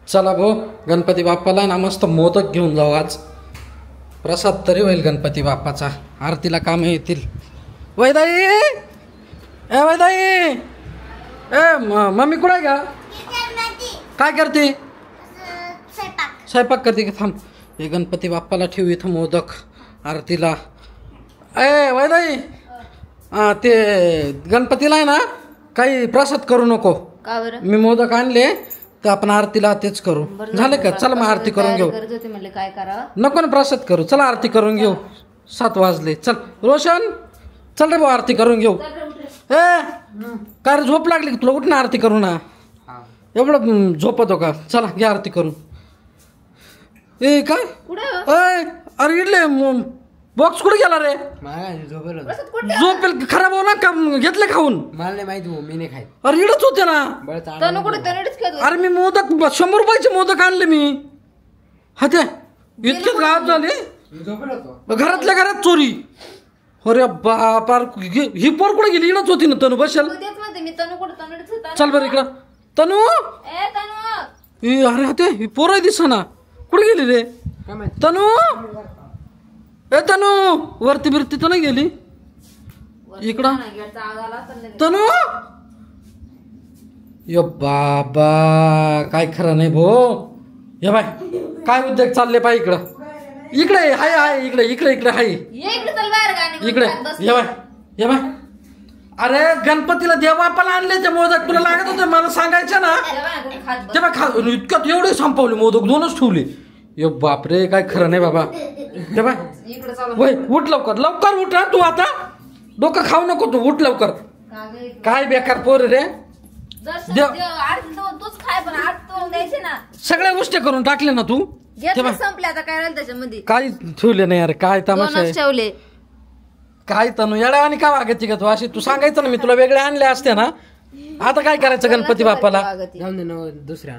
चला भाऊ गणपती बाप्पाला ना मस्त मोदक घेऊन जाऊ आज. प्रसाद तरी होईल गणपती बाप्पाचा. आरतीला कामे येतील. वैदाई ए वैदाई ए मम्मी कुठे का काय करते? स्वयंपाक करते की. थांब हे गणपती बाप्पाला ठेवू इथं मोदक आरतीला. ए वैदाई ते गणपतीला आहे ना काही प्रसाद करू नको. का बरं? मी मोदक आणले तर आपण आरतीला तेच करू. झालं का? चला मग आरती करून घेऊ. काय करावं नको ना प्रसाद करू. चला आरती करून घेऊ. 7 वाजले. चल रोशन चल रे भाऊ आरती करून घेऊ. ए काय रे झोप लागली की तुला? उठ ना आरती करू ना. एवढं झोपतो का? चला घ्या आरती करून. ए काय अरे इडले बॉक्स कुठे गेला रे? झोपेल खराब हो ना का? घेतले खाऊन? मला नाही माहिती मी नाही खाय. अरे इडच होते ना. अरे मी मोदक 100 रुपयाचे मोदक आणले मी. हा ते इतकेच गायब झाले. घरातल्या घरात चोरी. अरे बापा ही पोर कुठे गेली? इडच होती ना तनू. बसेल चल बरं इकडं. तनू अरे हा ते पोर दिसना. कुठे गेली रे तनू? ए तनू वरती बिरती तर नाही गेली इकडं? तनू यो बाबा काय खरं नाही भो. हे बाय काय उद्योग चालले पाय इकडं. इकडे हाय हाय इकडे इकडे इकडे हाय इकडे. ये बाय ये बाय. अरे गणपतीला देवबापाला आणले ते मोदक. तुला लागत होते मला सांगायचं ना. ते बाय खा इतक्यात एवढे संपवले मोदक. 2च ठेवले. यो बापरे काय खरं नाही बाबा. ते बाय वय उठ लवकर लवकर उठ ना तू. आता डोकं खाऊ नको तू. उठ लवकर. काय बेकार पोर रे. सगळ्या गोष्टी करून टाकले ना तू. संपले आता काय राहिलं त्याच्यामध्ये? काही ठेवले नाही. अरे काय तमाशा आहे. ठेवले काय तनू येडा आणि का वागायची का तू अशी? तू सांगायचं ना मी तुला वेगळे आणले असते ना. आता काय करायचं गणपती बाप्पाला? जाऊन दे ना दुसऱ्या